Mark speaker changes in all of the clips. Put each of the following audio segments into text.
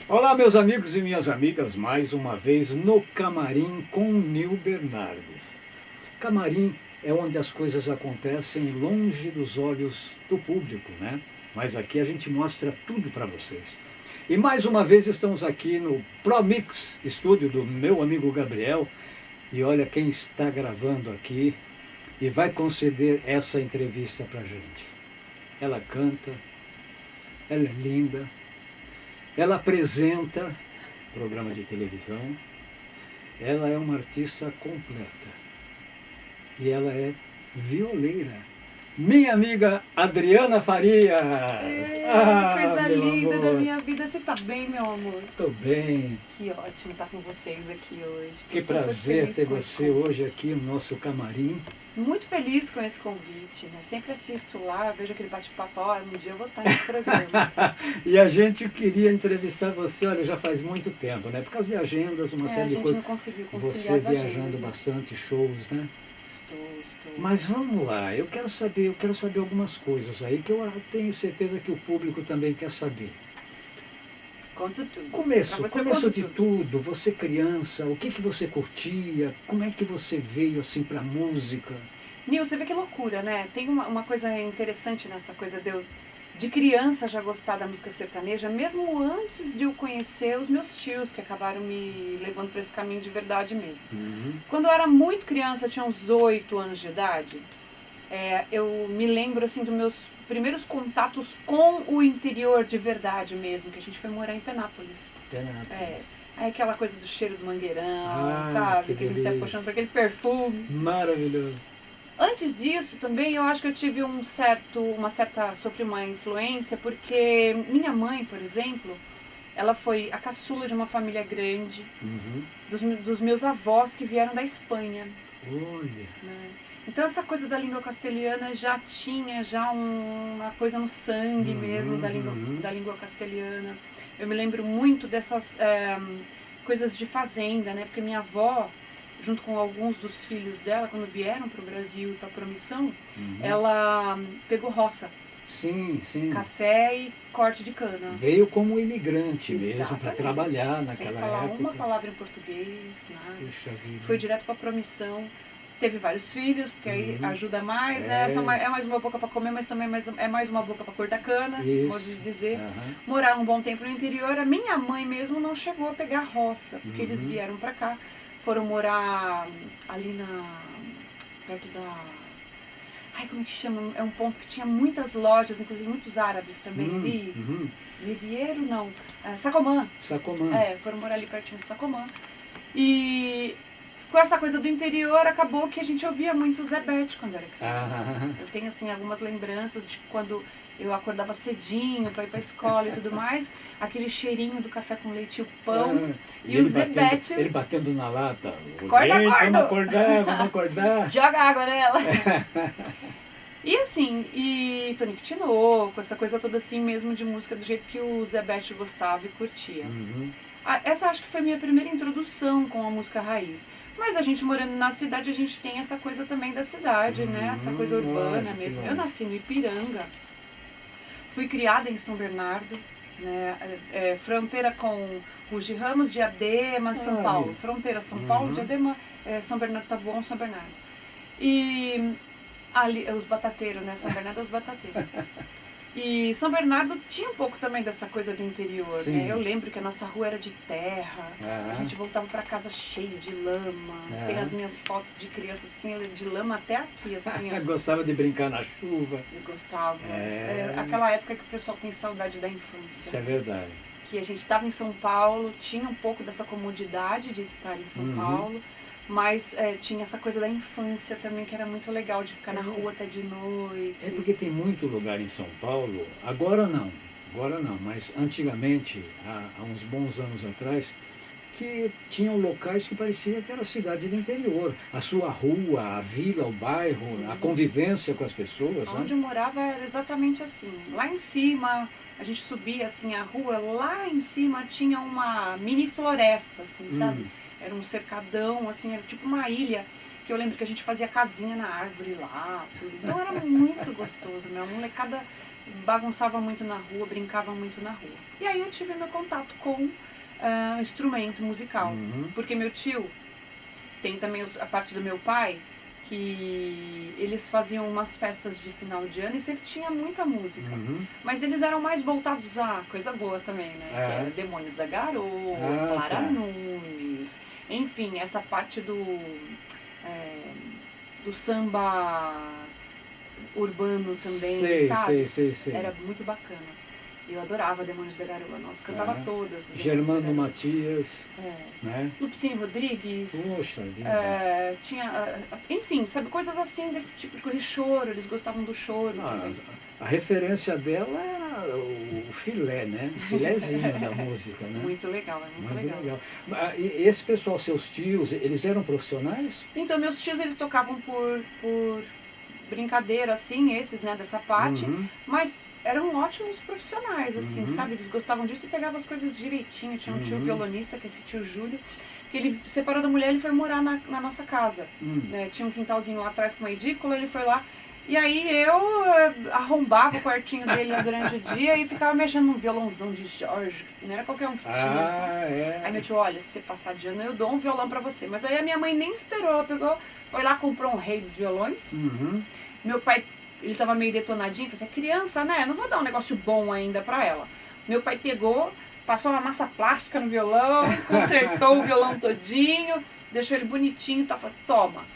Speaker 1: Olá, meus amigos e minhas amigas, mais uma vez no Camarim com Nil Bernardes. Camarim é onde as coisas acontecem longe dos olhos do público, né? Mas aqui a gente mostra tudo para vocês. E mais uma vez estamos aqui no ProMix, estúdio do meu amigo Gabriel. E olha quem está gravando aqui e vai conceder essa entrevista para gente. Ela canta, ela é linda. Ela apresenta programa de televisão, ela é uma artista completa e ela é violeira. Minha amiga Adriana Farias!
Speaker 2: Coisa linda da minha vida. Você tá bem, meu amor?
Speaker 1: Tô bem.
Speaker 2: Que ótimo estar com vocês aqui hoje.
Speaker 1: Que prazer ter você hoje aqui no nosso camarim.
Speaker 2: Muito feliz com esse convite, né? Sempre assisto lá, vejo aquele bate-papo, um dia eu vou estar nesse programa.
Speaker 1: E a gente queria entrevistar você, olha, já faz muito tempo, né? Por causa de agendas, uma série de coisas.
Speaker 2: A gente não conseguiu conciliar
Speaker 1: você
Speaker 2: as
Speaker 1: viajando
Speaker 2: agendas, né?
Speaker 1: bastante, shows, né?
Speaker 2: Estou.
Speaker 1: Mas vamos lá, eu quero saber algumas coisas aí que eu tenho certeza que o público também quer saber.
Speaker 2: Conto tudo.
Speaker 1: Começo de tudo, você criança, o que você curtia, como é que você veio assim pra música?
Speaker 2: Nil, você vê que loucura, né? Tem uma coisa interessante nessa coisa de criança já gostar da música sertaneja, mesmo antes de eu conhecer os meus tios, que acabaram me levando para esse caminho de verdade mesmo.
Speaker 1: Uhum.
Speaker 2: Quando eu era muito criança, eu tinha uns 8 anos de idade, eu me lembro assim dos meus primeiros contatos com o interior de verdade mesmo, que a gente foi morar em Penápolis. Aí aquela coisa do cheiro do mangueirão, sabe? Que a gente se apaixona por aquele perfume.
Speaker 1: Maravilhoso.
Speaker 2: Antes disso, também, eu acho que eu tive sofri uma influência, porque minha mãe, por exemplo, ela foi a caçula de uma família grande, dos meus avós que vieram da Espanha.
Speaker 1: Olha!
Speaker 2: Né? Então, essa coisa da língua castelhana já tinha uma coisa no sangue mesmo da língua castelhana. Eu me lembro muito dessas coisas de fazenda, né? Porque minha avó, junto com alguns dos filhos dela, quando vieram para o Brasil e para a Promissão, ela pegou roça.
Speaker 1: Sim.
Speaker 2: Café e corte de cana.
Speaker 1: Veio como imigrante mesmo, para trabalhar naquela época.
Speaker 2: Sem falar uma palavra em português, nada.
Speaker 1: Puxa vida.
Speaker 2: Foi direto para a Promissão. Teve vários filhos, porque aí ajuda mais, né? É mais uma boca para comer, mas também é mais uma boca para cortar cana, modo de dizer. Morar um bom tempo no interior. A minha mãe mesmo não chegou a pegar roça, porque eles vieram para cá. Foram morar ali perto da... como é que chama? É um ponto que tinha muitas lojas, inclusive muitos árabes também ali. Livieiro, não. Sacomã. Foram morar ali pertinho de Sacomã. E com essa coisa do interior, acabou que a gente ouvia muito Zé Bete quando era criança. Eu tenho, assim, algumas lembranças de quando eu acordava cedinho para ir para a escola e tudo mais, aquele cheirinho do café com leite e o pão, e o Zé Bete...
Speaker 1: Ele batendo na lata. Vamos acordar.
Speaker 2: Joga água nela. E assim, e Tonico Tinoco, essa coisa toda assim mesmo de música do jeito que o Zé Bete gostava e curtia. Essa acho que foi minha primeira introdução com a música raiz. Mas a gente morando na cidade, a gente tem essa coisa também da cidade, né? Essa coisa urbana mesmo. Eu nasci no Ipiranga. Fui criada em São Bernardo, né? Fronteira com Rugi Ramos, Diadema, São Paulo. Fronteira São Paulo, Diadema, São Bernardo, Taboão, São Bernardo. E ali, os batateiros, né? São Bernardo é os batateiros. E São Bernardo tinha um pouco também dessa coisa do interior, né? Eu lembro que a nossa rua era de terra, a gente voltava para casa cheio de lama. Tem as minhas fotos de criança assim, de lama até aqui, assim.
Speaker 1: Gostava de brincar na chuva.
Speaker 2: Eu gostava. Aquela época que o pessoal tem saudade da infância.
Speaker 1: Isso é verdade.
Speaker 2: Que a gente estava em São Paulo, tinha um pouco dessa comodidade de estar em São Paulo, mas tinha essa coisa da infância também, que era muito legal, de ficar na rua até de noite.
Speaker 1: Porque tem muito lugar em São Paulo, agora não, mas antigamente, há uns bons anos atrás, que tinham locais que parecia que era cidade do interior. A sua rua, a vila, o bairro, a convivência com as pessoas.
Speaker 2: Onde eu morava era exatamente assim. Lá em cima, a gente subia assim a rua, lá em cima tinha uma mini floresta, assim, sabe? Era um cercadão, assim, era tipo uma ilha, que eu lembro que a gente fazia casinha na árvore lá, tudo. Então era muito gostoso, a molecada bagunçava muito na rua, brincava muito na rua. E aí eu tive meu contato com instrumento musical. Porque meu tio, tem também a parte do meu pai, que eles faziam umas festas de final de ano e sempre tinha muita música. Mas eles eram mais voltados a coisa boa também, né? Que era Demônios da Garoa, Clara Nunes, enfim, essa parte do samba urbano também, sabe?
Speaker 1: Sei.
Speaker 2: Era muito bacana. Eu adorava Demônios da Garoa, nossa, cantava todas.
Speaker 1: Germano Matias, né?
Speaker 2: Lupicínio Rodrigues.
Speaker 1: Poxa vida.
Speaker 2: Tinha, enfim, sabe, coisas assim desse tipo de coisa. Choro, eles gostavam do choro.
Speaker 1: A referência dela era o filé, né? O filézinho da música, né?
Speaker 2: Muito legal, muito legal.
Speaker 1: E esse pessoal, seus tios, eles eram profissionais?
Speaker 2: Então, meus tios, eles tocavam por brincadeira, assim, esses, né, dessa parte, mas eram ótimos profissionais, assim, sabe? Eles gostavam disso e pegavam as coisas direitinho. Tinha um tio violonista, que é esse tio Júlio, que ele separou da mulher, ele foi morar na nossa casa. Né? Tinha um quintalzinho lá atrás com uma edícula, ele foi lá. E aí eu arrombava o quartinho dele durante o dia e ficava mexendo num violãozão de Jorge, não era qualquer um que tinha, assim. Aí meu tio, olha, se você passar de ano eu dou um violão pra você. Mas aí a minha mãe nem esperou, ela pegou, foi lá, comprou um rei dos violões. Meu pai, ele tava meio detonadinho, falou assim, criança, né, não vou dar um negócio bom ainda pra ela. Meu pai pegou, passou uma massa plástica no violão, consertou o violão todinho, deixou ele bonitinho, tá, falou, toma.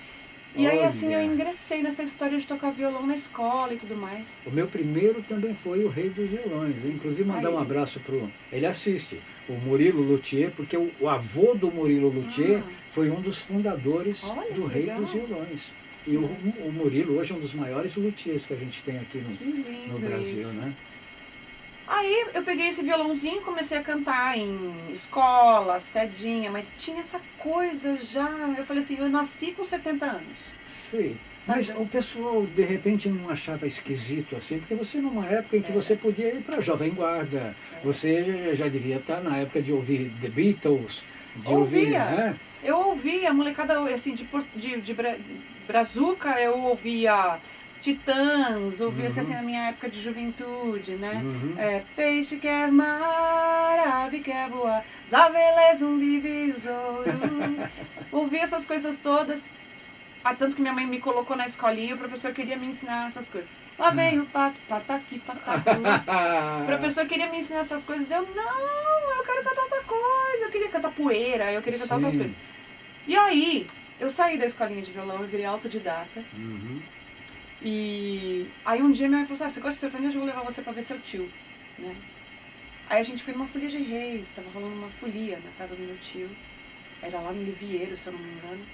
Speaker 2: E aí, assim, eu ingressei nessa história de tocar violão na escola e tudo mais.
Speaker 1: O meu primeiro também foi o Rei dos Violões. Inclusive, mandar um abraço pro... Ele assiste, o Murilo Luthier, porque o avô do Murilo Luthier foi um dos fundadores do Rei dos Violões. E o Murilo hoje é um dos maiores luthiers que a gente tem aqui no Brasil, isso, né?
Speaker 2: Aí eu peguei esse violãozinho e comecei a cantar em escola, cedinha, mas tinha essa coisa já. Eu falei assim, eu nasci com 70 anos.
Speaker 1: Sei. Mas o pessoal, de repente, não achava esquisito assim, porque você, numa época em que você podia ir para a Jovem Guarda, você já devia estar na época de ouvir The Beatles, de ouvir, né?
Speaker 2: Eu ouvia, a molecada, assim, de Brazuca, eu ouvia Titãs, ouvia assim na minha época de juventude, né? Peixe quer mar, ave quer voar, zavelé, zumbi, besouro. Ouvia essas coisas todas. Tanto que minha mãe me colocou na escolinha e o professor queria me ensinar essas coisas. Lá vem o pato, pataqui, patacu. O professor queria me ensinar essas coisas. Eu quero cantar outra coisa. Eu queria cantar poeira, eu queria cantar outras coisas. E aí, eu saí da escolinha de violão e virei autodidata. E aí um dia minha mãe falou assim, você gosta de sertanejo? Eu vou levar você pra ver seu tio, né? Aí a gente foi numa folia de reis, tava rolando uma folia na casa do meu tio. Era lá no Livieiro, se eu não me engano.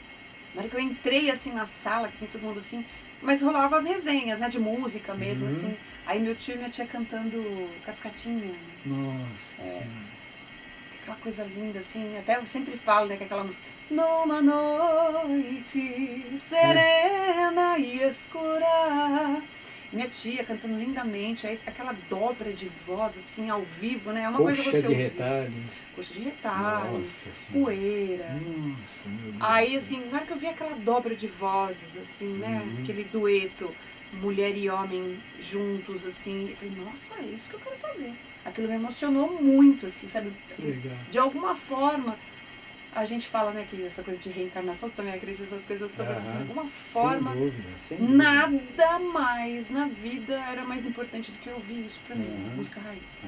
Speaker 2: Na hora que eu entrei, assim, na sala, que tem todo mundo assim, mas rolava as resenhas, né, de música mesmo, assim. Aí meu tio e minha tia cantando Cascatinha.
Speaker 1: Nossa
Speaker 2: aquela coisa linda, assim, até eu sempre falo, né, que aquela música, numa noite serena e escura. Minha tia cantando lindamente, aí aquela dobra de voz, assim, ao vivo, né? É uma coisa você ouvir. Coxa de retalhos, poeira.
Speaker 1: Nossa, meu Deus.
Speaker 2: Aí, assim, na hora que eu vi aquela dobra de vozes, assim, né? Aquele dueto, mulher e homem juntos, assim, eu falei, nossa, é isso que eu quero fazer. Aquilo me emocionou muito, assim, sabe?
Speaker 1: Legal.
Speaker 2: De alguma forma, a gente fala, né, que essa coisa de reencarnação, você também acredita nessas coisas todas, assim, de alguma forma,
Speaker 1: sem dúvida.
Speaker 2: Nada mais na vida era mais importante do que ouvir isso pra mim, música raiz.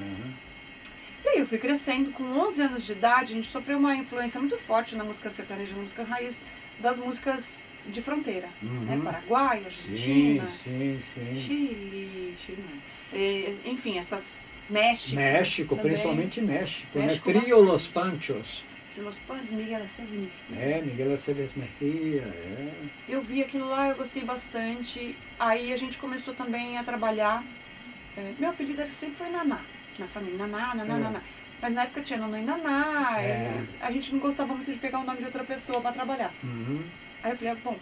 Speaker 2: E aí eu fui crescendo, com 11 anos de idade, a gente sofreu uma influência muito forte na música sertaneja, na música raiz, das músicas de fronteira, né, Paraguai, Argentina, Chile não. Enfim, essas...
Speaker 1: México,
Speaker 2: também.
Speaker 1: Principalmente México, né?
Speaker 2: México
Speaker 1: Trio Los Panchos.
Speaker 2: Los Panchos, Miguel Aceves Mejia.
Speaker 1: Miguel Aceves Mejia,
Speaker 2: Eu vi aquilo lá, eu gostei bastante. Aí a gente começou também a trabalhar. Meu apelido sempre foi Naná, na família. Naná. Mas na época tinha Nanô e Naná. A gente não gostava muito de pegar o nome de outra pessoa para trabalhar. Aí eu falei, bom,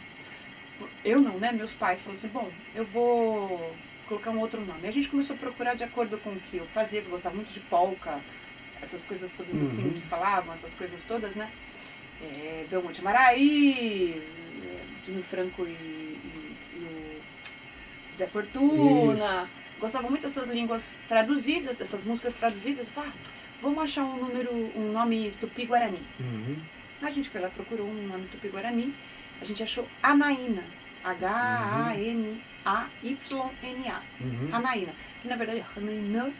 Speaker 2: eu não, né? Meus pais falaram assim, bom, eu vou colocar um outro nome. A gente começou a procurar de acordo com o que eu fazia, que eu gostava muito de polka, essas coisas todas assim que falavam, essas coisas todas, né? Belmonte Maraí, Dino Franco e o Zé Fortuna. Isso. gostava muito dessas línguas traduzidas, dessas músicas traduzidas. Vamos achar um nome tupi-guarani. A gente foi lá, procurou um nome tupi-guarani, a gente achou Anaína, H-A-N-A-Y-N-A, Anaína, que na verdade é Hanainã,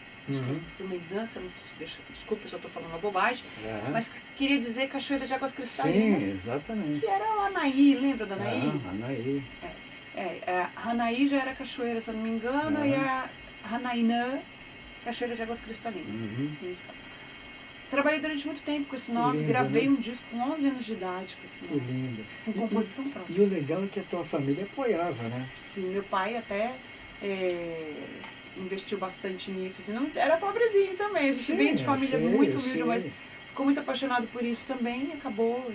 Speaker 2: desculpa se eu estou falando uma bobagem, mas queria dizer cachoeira de águas cristalinas.
Speaker 1: Sim, exatamente.
Speaker 2: Que era o Anaí, lembra do Anaí?
Speaker 1: Anaí.
Speaker 2: Anaí já era cachoeira, se eu não me engano, e a Hanainã, cachoeira de águas cristalinas, significava. Trabalhei durante muito tempo com esse nome, lindo, gravei um disco com 11 anos de idade com esse nome.
Speaker 1: Que lindo.
Speaker 2: Com composição própria.
Speaker 1: E o legal é que a tua família apoiava, né?
Speaker 2: Sim, meu pai até investiu bastante nisso. Assim, não, era pobrezinho também, a gente veio de família muito humilde, mas ficou muito apaixonado por isso também e acabou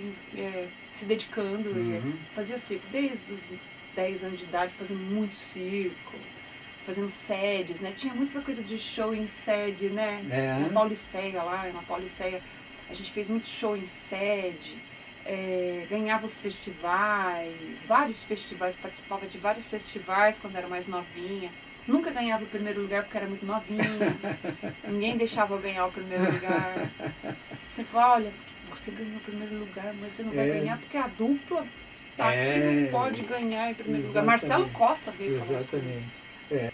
Speaker 2: se dedicando. E fazia circo desde os 10 anos de idade, fazendo muito circo. Fazendo sedes, né? Tinha muita coisa de show em sede, né? Na Pauliceia lá, na Pauliceia. A gente fez muito show em sede, ganhava os festivais, vários festivais, participava de vários festivais quando era mais novinha. Nunca ganhava o primeiro lugar porque era muito novinha. Ninguém deixava eu ganhar o primeiro lugar. Sempre falava, olha, você ganhou o primeiro lugar, mas você não vai ganhar porque a dupla não pode ganhar em primeiro lugar. Marcelo Costa veio falar isso comigo.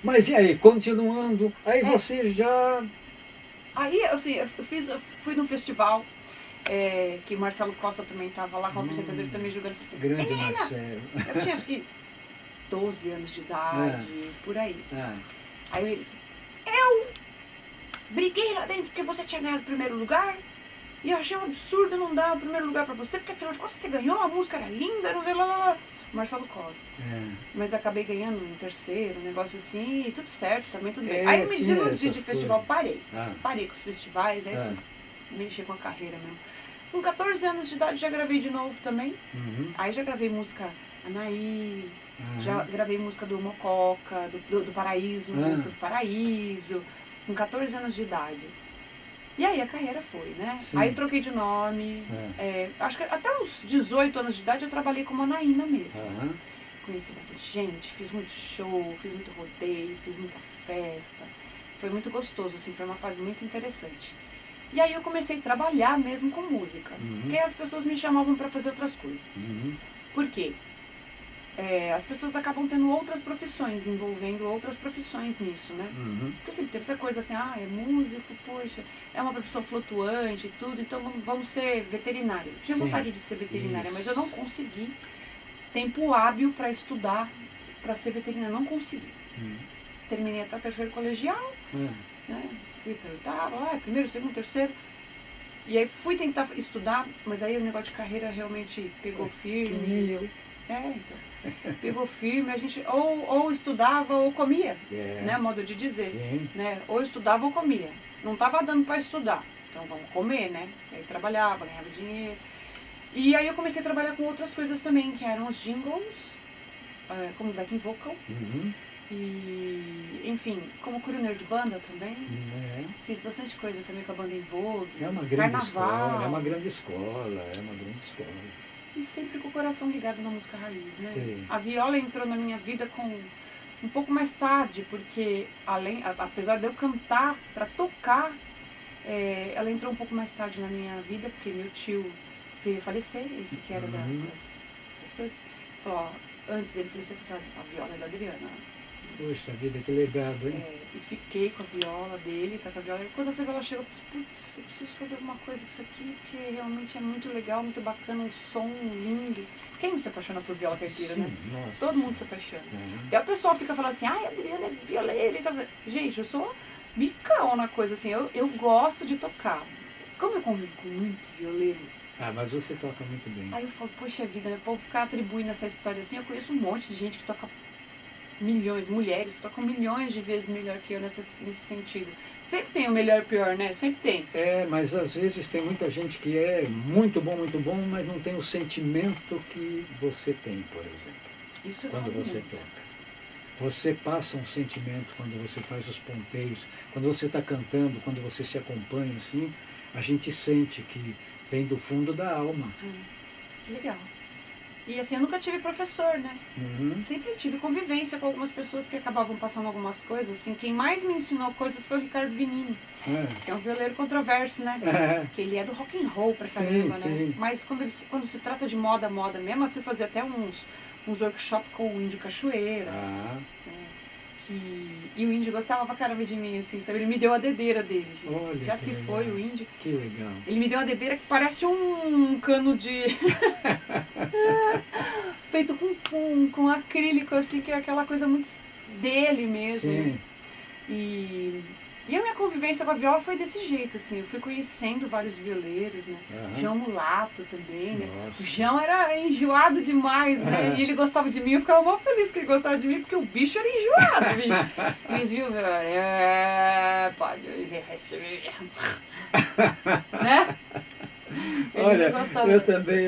Speaker 1: Mas e aí, continuando, aí você já...
Speaker 2: Aí, assim, eu fui num festival, que o Marcelo Costa também estava lá com o apresentador também jogando. Assim,
Speaker 1: grande Marcelo.
Speaker 2: Eu tinha acho que 12 anos de idade, por aí. Aí ele disse, eu briguei lá dentro porque você tinha ganhado o primeiro lugar e eu achei um absurdo não dar o primeiro lugar pra você, porque afinal de contas você ganhou, a música era linda, não sei lá. Marcelo Costa. Mas acabei ganhando um terceiro, um negócio assim, e tudo certo, também tudo bem. Aí eu me desiludi de festival, parei. Parei com os festivais, aí fui mexer com a carreira mesmo. Com 14 anos de idade já gravei de novo também. Aí já gravei música Anaí, já gravei música do Mococa, do Paraíso, música do Paraíso, com 14 anos de idade. E aí a carreira foi, né? Sim. Aí troquei de nome. Acho que até uns 18 anos de idade eu trabalhei como Anaína mesmo. Conheci bastante gente, fiz muito show, fiz muito rodeio, fiz muita festa. Foi muito gostoso, assim, foi uma fase muito interessante. E aí eu comecei a trabalhar mesmo com música. Porque as pessoas me chamavam para fazer outras coisas. Por quê? As pessoas acabam tendo outras profissões, envolvendo outras profissões nisso, né? Porque sempre teve essa coisa assim, é músico, poxa, é uma profissão flutuante e tudo, então vamos ser veterinário. Eu tinha vontade de ser veterinária, mas eu não consegui tempo hábil para estudar, para ser veterinária, não consegui. Terminei até o terceiro colegial, né? Fui até o oitavo, primeiro, segundo, terceiro. E aí fui tentar estudar, mas aí o negócio de carreira realmente pegou firme.
Speaker 1: Que nem eu.
Speaker 2: Então. Pegou firme, a gente ou estudava ou comia, né, modo de dizer, né, ou estudava ou comia, não estava dando para estudar, então vamos comer, né, aí trabalhava, ganhava dinheiro, e aí eu comecei a trabalhar com outras coisas também, que eram os jingles, como backing vocal, e enfim, como crooner de banda também, fiz bastante coisa também com a banda em Vogue, carnaval.
Speaker 1: É uma grande escola,
Speaker 2: E sempre com o coração ligado na música raiz, né?
Speaker 1: Sim.
Speaker 2: A viola entrou na minha vida um pouco mais tarde, porque apesar de eu cantar para tocar, ela entrou um pouco mais tarde na minha vida, porque meu tio veio falecer, esse que era das coisas. Falou, antes dele falecer, falou assim, a viola é da Adriana.
Speaker 1: Poxa vida, que legado, hein?
Speaker 2: E fiquei com a viola dele, tá com a viola. E quando essa viola chegou, eu falei, putz, eu preciso fazer alguma coisa com isso aqui, porque realmente é muito legal, muito bacana, um som lindo. Quem não se apaixona por viola caipira, né?
Speaker 1: Nossa,
Speaker 2: todo mundo se apaixona. Até o pessoal fica falando assim, a Adriana é violeira e tal. Gente, eu sou bicão na coisa, assim, eu gosto de tocar. Como eu convivo com muito violeiro,
Speaker 1: mas você toca muito bem.
Speaker 2: Aí eu falo, poxa vida, né? Pra ficar atribuindo essa história assim, eu conheço um monte de gente que toca milhões, mulheres tocam milhões de vezes melhor que eu nesse sentido. Sempre tem o melhor e o pior, né? Sempre tem.
Speaker 1: Mas às vezes tem muita gente que é muito bom, mas não tem o sentimento que você tem, por exemplo.
Speaker 2: Isso
Speaker 1: quando você toca. Você passa um sentimento quando você faz os ponteios, quando você está cantando, quando você se acompanha assim, a gente sente que vem do fundo da alma.
Speaker 2: Que legal. E assim, eu nunca tive professor, né?
Speaker 1: Uhum.
Speaker 2: Sempre tive convivência com algumas pessoas que acabavam passando algumas coisas. Assim, quem mais me ensinou coisas foi o Ricardo Vinini, que é um violeiro controverso, né? Que ele é do rock and roll pra caramba,
Speaker 1: sim,
Speaker 2: né?
Speaker 1: sim.
Speaker 2: Mas quando se trata de moda mesmo, eu fui fazer até uns workshops com o Índio Cachoeira.
Speaker 1: Ah,
Speaker 2: E o Índio gostava pra caramba de mim, assim, sabe? Ele me deu a dedeira dele, gente.
Speaker 1: olha
Speaker 2: Já
Speaker 1: que
Speaker 2: se
Speaker 1: legal.
Speaker 2: foi o Índio.
Speaker 1: Que legal.
Speaker 2: Ele me deu uma dedeira que parece um cano de... feito com acrílico, assim, que é aquela coisa muito dele mesmo.
Speaker 1: Sim.
Speaker 2: E a minha convivência com a viola foi desse jeito, assim. Eu fui conhecendo vários violeiros, né? João Mulato também, né?
Speaker 1: Nossa.
Speaker 2: O João era enjoado demais, né? E ele gostava de mim, eu ficava mó feliz que ele gostava de mim, porque o bicho era enjoado, bicho. Eles viam, pode receber. Né? Ele
Speaker 1: Olha,
Speaker 2: gostava.
Speaker 1: eu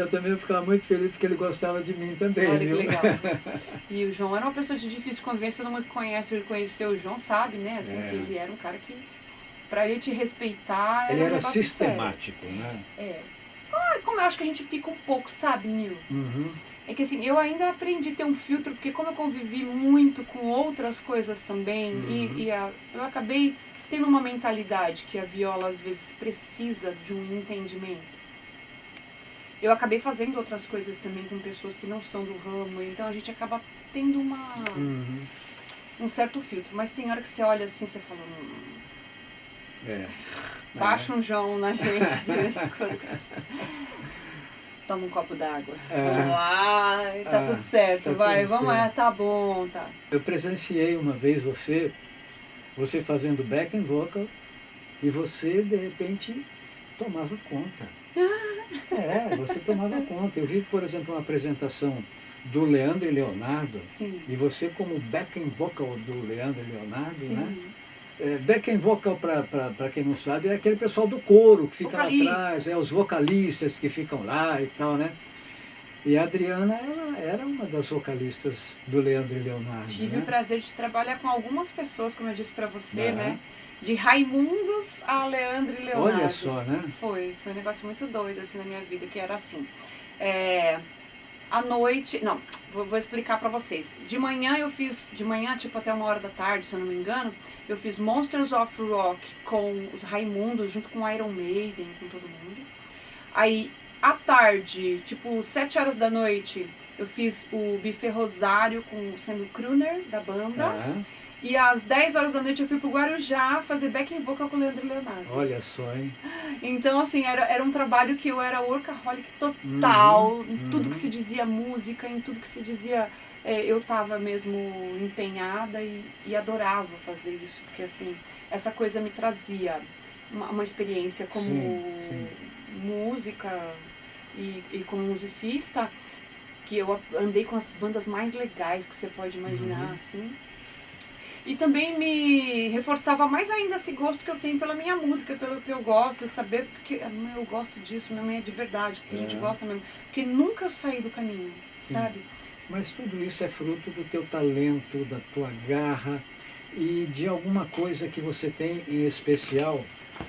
Speaker 1: também ficava muito feliz porque ele gostava de mim também.
Speaker 2: Olha
Speaker 1: viu?
Speaker 2: que legal. E o João era uma pessoa de difícil convivência, todo mundo que conhece, ele conheceu o João, sabe, né? Assim, que ele era um cara que, pra ele te respeitar,
Speaker 1: Ele
Speaker 2: um
Speaker 1: era
Speaker 2: negócio
Speaker 1: sistemático,
Speaker 2: sério.
Speaker 1: né?
Speaker 2: É. Como eu acho que a gente fica um pouco, sabe, Nil?
Speaker 1: Uhum.
Speaker 2: É que assim, eu ainda aprendi a ter um filtro, porque como eu convivi muito com outras coisas também, eu acabei tendo uma mentalidade que a viola às vezes precisa de um entendimento. Eu acabei fazendo outras coisas também com pessoas que não são do ramo, então a gente acaba tendo um certo filtro. Mas tem hora que você olha assim, você fala... Baixa um João na gente de vez em quando. Que você... Toma um copo d'água. Tá tudo certo,
Speaker 1: tá
Speaker 2: vai,
Speaker 1: tudo
Speaker 2: vamos lá,
Speaker 1: certo.
Speaker 2: tá bom, tá.
Speaker 1: Eu presenciei uma vez você fazendo backing vocal e você, de repente, tomava conta. Você tomava conta. Eu vi, por exemplo, uma apresentação do Leandro e Leonardo.
Speaker 2: Sim.
Speaker 1: E você como backing vocal do Leandro e Leonardo,
Speaker 2: Sim.
Speaker 1: né? Backing vocal, para quem não sabe, é aquele pessoal do coro que fica
Speaker 2: Vocalista.
Speaker 1: lá atrás, os vocalistas que ficam lá e tal, né? E a Adriana, ela era uma das vocalistas do Leandro e Leonardo.
Speaker 2: Tive
Speaker 1: né?
Speaker 2: o prazer de trabalhar com algumas pessoas, como eu disse pra você, né? De Raimundos a Leandro e Leonardo.
Speaker 1: Olha só, né?
Speaker 2: Foi um negócio muito doido assim na minha vida, que era assim. À noite, não, vou explicar pra vocês. De manhã, tipo até 1h da tarde, se eu não me engano, eu fiz Monsters of Rock com os Raimundos, junto com Iron Maiden, com todo mundo. Aí, à tarde, tipo 7h da noite, eu fiz o Buffet Rosário sendo o crooner da banda. E às 10h da noite eu fui pro Guarujá fazer backing vocal com o Leandro e Leonardo.
Speaker 1: Olha só, hein?
Speaker 2: Então, assim, era um trabalho que eu era workaholic total, em tudo que se dizia música, em tudo que se dizia... eu tava mesmo empenhada e adorava fazer isso, porque, assim, essa coisa me trazia uma experiência como música e como musicista, que eu andei com as bandas mais legais que você pode imaginar, assim. E também me reforçava mais ainda esse gosto que eu tenho pela minha música, pelo que eu gosto, saber que eu gosto disso, mesmo é de verdade, que a gente gosta mesmo. Porque nunca eu saí do caminho, sabe?
Speaker 1: Mas tudo isso é fruto do teu talento, da tua garra e de alguma coisa que você tem em especial,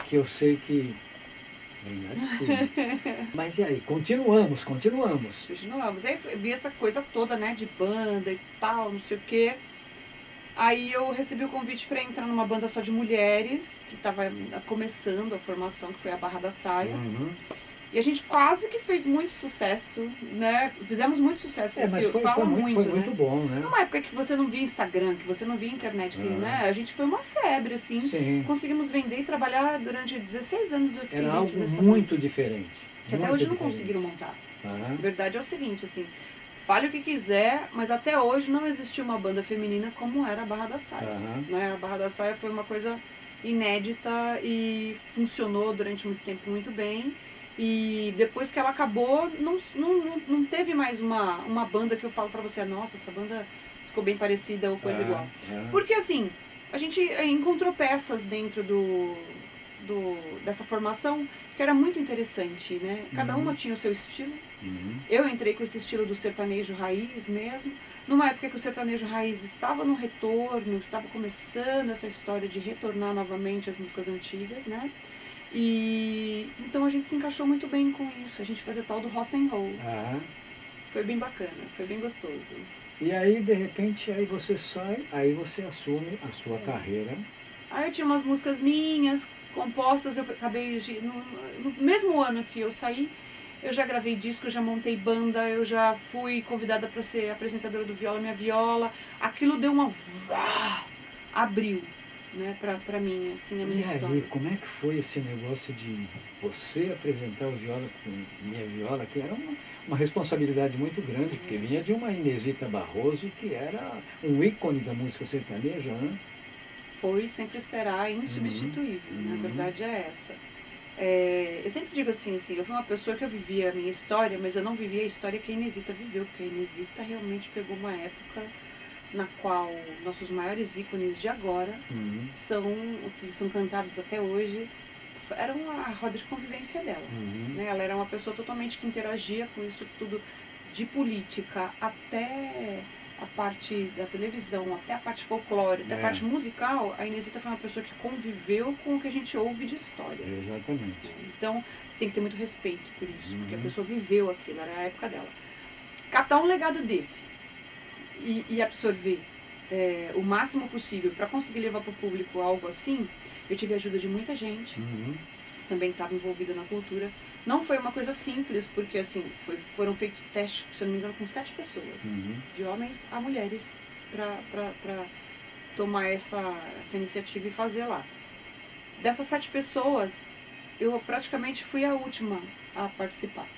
Speaker 1: que eu sei que vem lá de cima. Mas e aí? Continuamos.
Speaker 2: Continuamos. Aí vi essa coisa toda, né, de banda e tal, não sei o quê. Aí eu recebi o convite para entrar numa banda só de mulheres, que estava começando a formação, que foi a Barra da Saia. E a gente quase que fez muito sucesso, né? Fizemos muito sucesso.
Speaker 1: Mas foi muito bom, né?
Speaker 2: Numa época que você não via Instagram, que você não via internet, que, né? A gente foi uma febre, assim.
Speaker 1: Sim.
Speaker 2: Conseguimos vender e trabalhar durante 16 anos. Eu fiquei
Speaker 1: Era algo
Speaker 2: dessa
Speaker 1: muito diferente.
Speaker 2: Que até hoje não conseguiram montar. A verdade é o seguinte, assim... Fale o que quiser, mas até hoje não existiu uma banda feminina como era a Barra da Saia. Né? A Barra da Saia foi uma coisa inédita e funcionou durante muito tempo muito bem. E depois que ela acabou, não teve mais uma banda que eu falo pra você, nossa, essa banda ficou bem parecida ou coisa igual. Porque assim, a gente encontrou peças dentro dessa formação que era muito interessante, né? Cada uma tinha o seu estilo. Eu entrei com esse estilo do sertanejo raiz mesmo, numa época que o sertanejo raiz estava no retorno, estava começando essa história de retornar novamente as músicas antigas, né? E então a gente se encaixou muito bem com isso, a gente fazia o tal do rock and roll. Foi bem bacana, foi bem gostoso.
Speaker 1: E aí, de repente, aí você sai, aí você assume a sua carreira.
Speaker 2: Aí eu tinha umas músicas minhas, compostas, eu acabei... No mesmo ano que eu saí, eu já gravei disco, eu já montei banda, eu já fui convidada para ser apresentadora do Viola Minha Viola. Aquilo deu uma... abriu, né, pra mim, assim, a minha história.
Speaker 1: E aí, como é que foi esse negócio de você apresentar o Viola com Minha Viola, que era uma responsabilidade muito grande, porque vinha de uma Inesita Barroso, que era um ícone da música sertaneja, né?
Speaker 2: Foi, sempre será insubstituível, né? A verdade é essa. Eu sempre digo assim, eu fui uma pessoa que eu vivia a minha história, mas eu não vivia a história que a Inesita viveu, porque a Inesita realmente pegou uma época na qual nossos maiores ícones de agora são o que são cantados até hoje, eram a roda de convivência dela. Né? Ela era uma pessoa totalmente que interagia com isso tudo, de política até a parte da televisão, até a parte folclórica, até a parte musical. A Inesita foi uma pessoa que conviveu com o que a gente ouve de história.
Speaker 1: Exatamente.
Speaker 2: Então tem que ter muito respeito por isso, porque a pessoa viveu aquilo, era a época dela. Catar um legado desse e absorver o máximo possível para conseguir levar para o público algo assim, eu tive a ajuda de muita gente, também que estava envolvida na cultura. Não foi uma coisa simples, porque assim, foram feitos testes, se eu não me engano, com 7 pessoas, de homens a mulheres, para tomar essa iniciativa e fazer lá. Dessas 7 pessoas, eu praticamente fui a última a participar.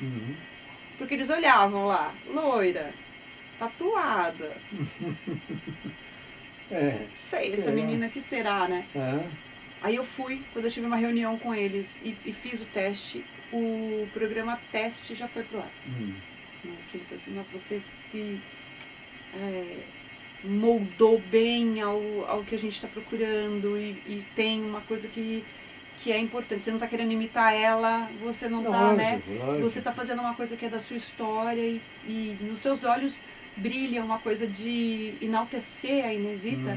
Speaker 2: Porque eles olhavam lá, loira, tatuada. Sei, essa menina que será, né? Aí eu fui, quando eu tive uma reunião com eles e fiz o teste, o programa teste já foi pro ar. Que eles falaram assim, nossa, você se moldou bem ao que a gente está procurando e tem uma coisa que é importante. Você não está querendo imitar ela, você não está, né?
Speaker 1: Lógico.
Speaker 2: Você está fazendo uma coisa que é da sua história e nos seus olhos brilha uma coisa de enaltecer a Inesita,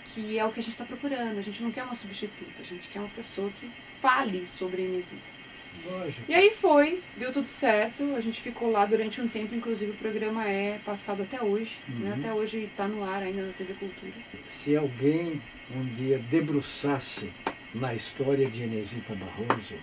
Speaker 2: que é o que a gente está procurando. A gente não quer uma substituta, a gente quer uma pessoa que fale sobre a Inesita.
Speaker 1: Lógico.
Speaker 2: E aí deu tudo certo, a gente ficou lá durante um tempo, inclusive o programa é passado até hoje, né? Até hoje está no ar ainda na TV Cultura.
Speaker 1: Se alguém um dia debruçasse na história de Inesita Barroso,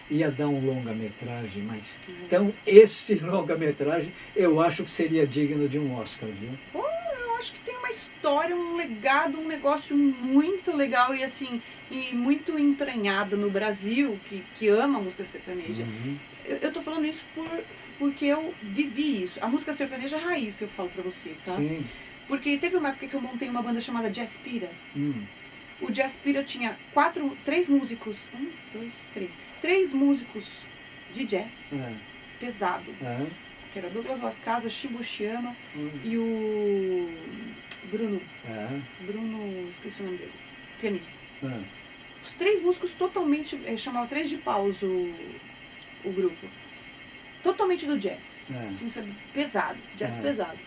Speaker 1: ia dar um longa-metragem, mas então esse longa-metragem eu acho que seria digno de um Oscar, viu?
Speaker 2: Eu acho que tem uma história, um legado, um negócio muito legal e assim, e muito entranhado no Brasil, que ama a música sertaneja. Eu tô falando isso porque eu vivi isso. A música sertaneja é raiz, eu falo pra você, tá?
Speaker 1: Sim.
Speaker 2: Porque teve uma época que eu montei uma banda chamada Jazzpira. O Jazzpira tinha 3 músicos, 3 músicos de jazz pesado, que era Douglas Las Casas, Chibo Chiama e o Bruno, esqueci o nome dele, pianista. Os 3 músicos totalmente, chamava 3 de paus o grupo, totalmente do jazz, assim, sabe, pesado, jazz pesado.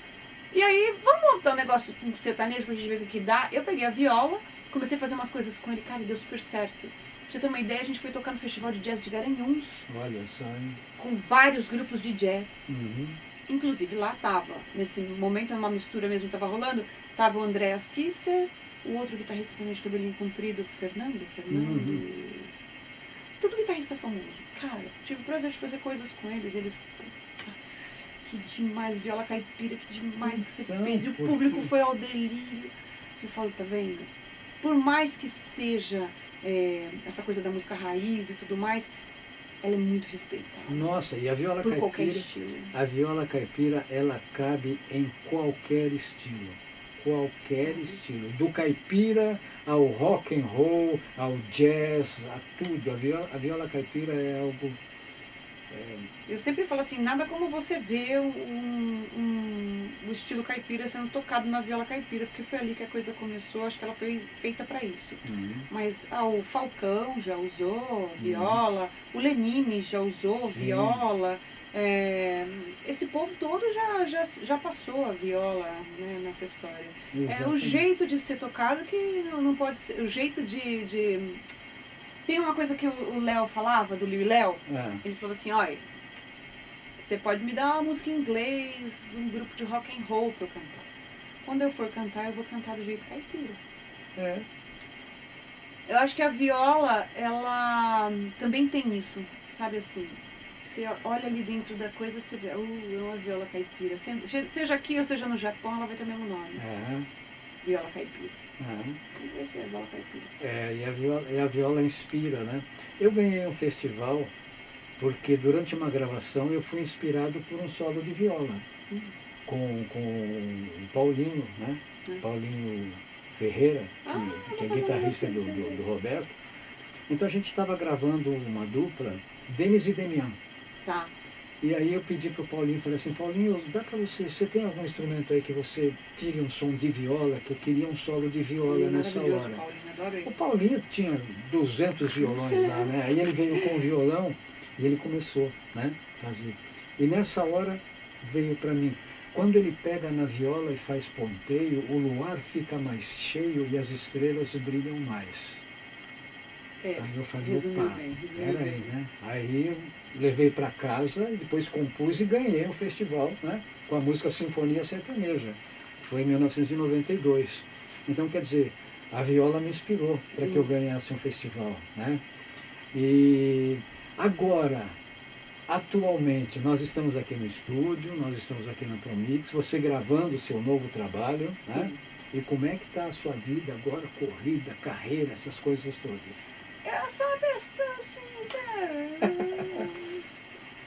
Speaker 2: E aí, vamos montar um negócio com sertanejo pra gente ver o que dá. Eu peguei a viola, comecei a fazer umas coisas com ele, cara, e deu super certo. Pra você ter uma ideia, a gente foi tocar no Festival de Jazz de Garanhuns.
Speaker 1: Olha só, hein?
Speaker 2: Com vários grupos de jazz. Inclusive lá tava, nesse momento, uma mistura mesmo tava rolando, tava o Andreas Kisser, o outro guitarrista também de cabelinho comprido, Fernando. Tudo guitarrista famoso. Cara, tive o prazer de fazer coisas com eles, que demais, viola caipira, que demais que você fez. E o público foi ao delírio. Eu falo, tá vendo? Por mais que seja essa coisa da música raiz e tudo mais, ela é muito respeitada.
Speaker 1: Nossa, e a viola
Speaker 2: por
Speaker 1: caipira,
Speaker 2: qualquer estilo.
Speaker 1: A viola caipira, ela cabe em qualquer estilo. Qualquer estilo. Do caipira ao rock and roll, ao jazz, a tudo. A viola caipira é algo...
Speaker 2: Eu sempre falo assim, nada como você ver o estilo caipira sendo tocado na viola caipira, porque foi ali que a coisa começou, acho que ela foi feita para isso. Mas o Falcão já usou viola, o Lenine já usou viola, esse povo todo já passou a viola, né, nessa história. É o jeito de ser tocado que não pode ser, o jeito de... Tem uma coisa que o Léo falava, do Liu e Léo, ele falou assim, olha, você pode me dar uma música em inglês de um grupo de rock and roll pra eu cantar. Quando eu for cantar, eu vou cantar do jeito caipira. Eu acho que a viola, ela também tem isso, sabe assim? Você olha ali dentro da coisa, você vê, é uma viola caipira. Seja aqui ou seja no Japão, ela vai ter o mesmo nome. Viola caipira. Sempre vai ser a viola caipira.
Speaker 1: E a viola inspira, né? Eu ganhei um festival porque durante uma gravação eu fui inspirado por um solo de viola. Com o Paulinho, né? Paulinho Ferreira, que é guitarrista do Roberto. Então a gente estava gravando uma dupla, Denis e Demian.
Speaker 2: Tá.
Speaker 1: E aí eu pedi pro Paulinho, falei assim, Paulinho, dá para você tem algum instrumento aí que você tire um som de viola, que eu queria um solo de viola nessa hora.
Speaker 2: Paulinho, adoro ele.
Speaker 1: O Paulinho tinha 200 violões lá, né? Aí ele veio com o violão e ele começou, né, fazer. E nessa hora veio para mim, quando ele pega na viola e faz ponteio, o luar fica mais cheio e as estrelas brilham mais. Aí eu falei, opa, peraí, né? Aí eu levei para casa e depois compus e ganhei o festival, né? Com a música Sinfonia Sertaneja. Foi em 1992. Então, quer dizer, a viola me inspirou para que eu ganhasse um festival, né? E agora, atualmente, nós estamos aqui no estúdio, nós estamos aqui na Promix, você gravando o seu novo trabalho, né? E como é que está a sua vida agora, corrida, carreira, essas coisas todas?
Speaker 2: Eu sou uma pessoa assim, sabe?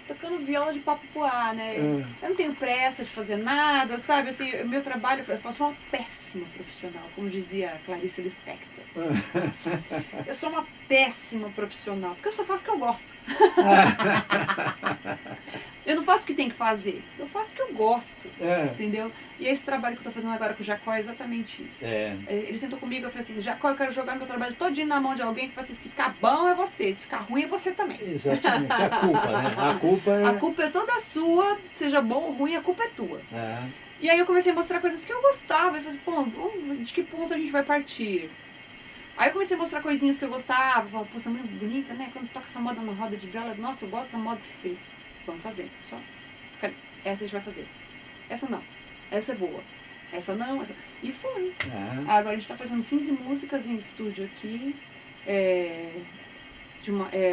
Speaker 2: Tocando viola de papo pro ar, né? Eu não tenho pressa de fazer nada, sabe? Assim, meu trabalho, eu sou uma péssima profissional, como dizia Clarice Lispector. Eu sou uma péssima profissional, porque eu só faço o que eu gosto. Eu não faço o que tem que fazer, eu faço o que eu gosto, entendeu? E esse trabalho que eu tô fazendo agora com o Jacó é exatamente isso. Ele sentou comigo e eu falei assim, Jacó, eu quero jogar meu trabalho todinho na mão de alguém que fala assim, se ficar bom é você, se ficar ruim é você também.
Speaker 1: Exatamente, a culpa, né?
Speaker 2: A culpa é toda sua, seja bom ou ruim, a culpa é tua. E aí eu comecei a mostrar coisas que eu gostava, e falei assim, pô, de que ponto a gente vai partir? Aí eu comecei a mostrar coisinhas que eu gostava, falava, pô, essa mulher é bonita, né? Quando toca essa moda na roda de vela, nossa, eu gosto dessa moda. Ele, vamos fazer, só. Essa a gente vai fazer. Essa não. Essa é boa. Essa não. Essa... E foi. Agora a gente tá fazendo 15 músicas em estúdio aqui.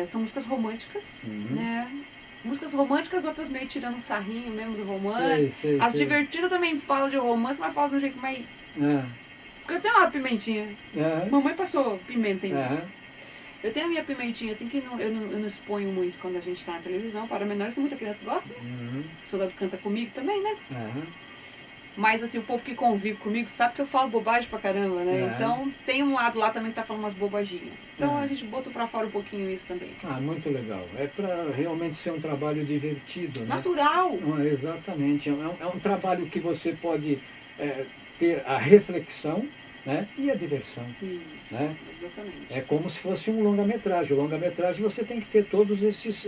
Speaker 2: São músicas românticas, né? Músicas românticas, outras meio tirando sarrinho mesmo do romance. As divertidas também falam de romance, mas falam de um jeito mais... Porque eu tenho uma pimentinha. Mamãe passou pimenta em mim. Eu tenho a minha pimentinha, assim, que eu não exponho muito quando a gente tá na televisão. Para menores, tem muita criança que gosta, né? O soldado canta comigo também, né? Mas, assim, o povo que convive comigo sabe que eu falo bobagem pra caramba, né? Então, tem um lado lá também que tá falando umas bobaginhas. Então, a gente botou pra fora um pouquinho isso também.
Speaker 1: Muito legal. É pra realmente ser um trabalho divertido, né?
Speaker 2: Natural!
Speaker 1: Exatamente. É um trabalho que você pode ter a reflexão, né? E a diversão.
Speaker 2: Isso,
Speaker 1: né?
Speaker 2: Exatamente.
Speaker 1: É como se fosse um longa-metragem. O longa-metragem você tem que ter todos esses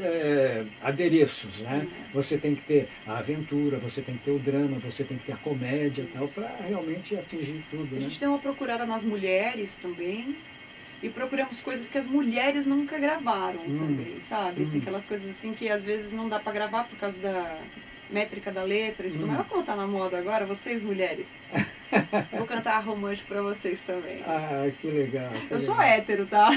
Speaker 1: adereços, né? Você tem que ter a aventura, você tem que ter o drama, você tem que ter a comédia e tal, para realmente atingir tudo.
Speaker 2: A gente deu uma procurada nas mulheres também. E procuramos coisas que as mulheres nunca gravaram também, sabe? Assim, aquelas coisas assim que às vezes não dá pra gravar por causa da métrica da letra. Mas olha como tá na moda agora, vocês mulheres. Vou cantar romântico pra vocês também.
Speaker 1: Que legal.
Speaker 2: Eu sou hétero, tá?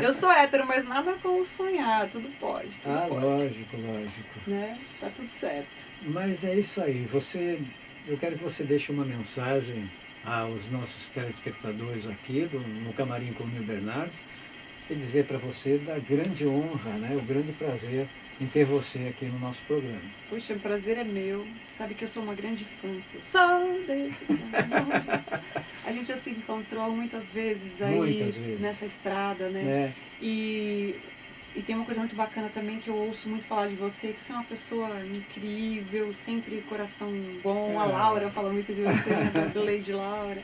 Speaker 2: Eu sou hétero, mas nada como sonhar. Tudo pode, tudo pode.
Speaker 1: Lógico.
Speaker 2: Né? Tá tudo certo.
Speaker 1: Mas é isso aí. Eu quero que você deixe uma mensagem aos nossos telespectadores aqui no Camarim com o Nil Bernardes e dizer para você da grande honra, né, o grande prazer em ter você aqui no nosso programa.
Speaker 2: Puxa, o prazer é meu. Sabe que eu sou uma grande fã. Sou desse som. A gente já se encontrou muitas vezes aí nessa estrada, né? E tem uma coisa muito bacana também que eu ouço muito falar de você, que você é uma pessoa incrível, sempre coração bom. A Laura fala muito de você, né? Do Lady Laura.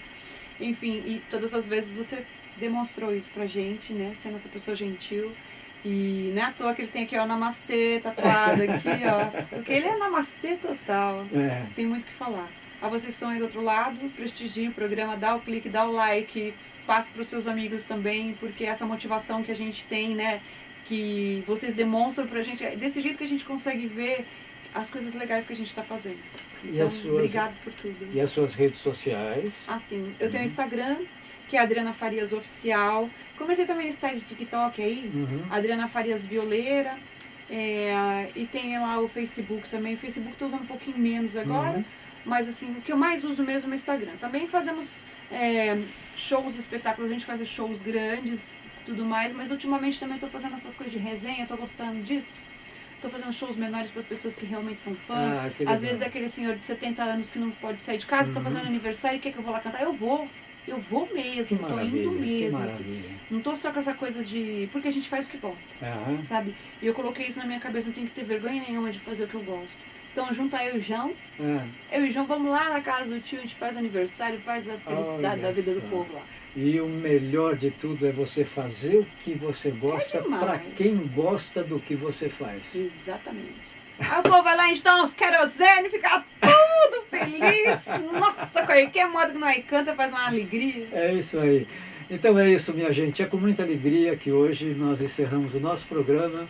Speaker 2: Enfim, e todas as vezes você demonstrou isso pra gente, né? Sendo essa pessoa gentil. E não é à toa que ele tem aqui, ó, Namastê tatuado aqui, ó. Porque ele é Namastê total. Tem muito o que falar. Vocês que estão aí do outro lado, prestigiem o programa, dá o clique, dá o like, passe para os seus amigos também, porque essa motivação que a gente tem, né? que vocês demonstram pra gente. É desse jeito que a gente consegue ver as coisas legais que a gente está fazendo. Então, obrigado por tudo.
Speaker 1: E as suas redes sociais?
Speaker 2: Assim, eu tenho o Instagram, que é Adriana Farias Oficial. Comecei também a estar de TikTok aí, Adriana Farias Violeira. E tem lá o Facebook também. O Facebook estou usando um pouquinho menos agora. Mas assim, o que eu mais uso mesmo é o Instagram. Também fazemos shows, espetáculos, a gente faz shows grandes, tudo mais. Mas ultimamente também estou fazendo essas coisas de resenha, estou gostando disso. Estou fazendo shows menores para as pessoas que realmente são fãs. Às vezes é aquele senhor de 70 anos que não pode sair de casa, está fazendo aniversário e quer que eu vou lá cantar. Eu vou mesmo, estou indo mesmo. Assim. Não estou só com essa coisa de... Porque a gente faz o que gosta, sabe? E eu coloquei isso na minha cabeça, não tenho que ter vergonha nenhuma de fazer o que eu gosto. Então junta eu e o João. Eu e o João vamos lá na casa do tio, a gente faz aniversário, faz a felicidade da vida do povo lá.
Speaker 1: E o melhor de tudo é você fazer o que você gosta para quem gosta do que você faz.
Speaker 2: Exatamente. Aí o povo vai lá então, os querosene, fica tudo feliz. Nossa, qualquer modo que nós canta faz uma alegria.
Speaker 1: É isso aí. Então é isso, minha gente. É com muita alegria que hoje nós encerramos o nosso programa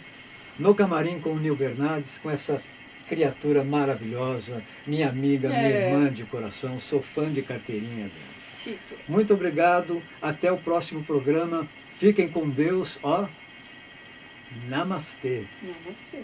Speaker 1: no Camarim com o Nil Bernardes, com essa criatura maravilhosa, minha amiga, minha irmã de coração. Sou fã de carteirinha dela.
Speaker 2: Chique.
Speaker 1: Muito obrigado. Até o próximo programa. Fiquem com Deus. Namastê.
Speaker 2: Namastê.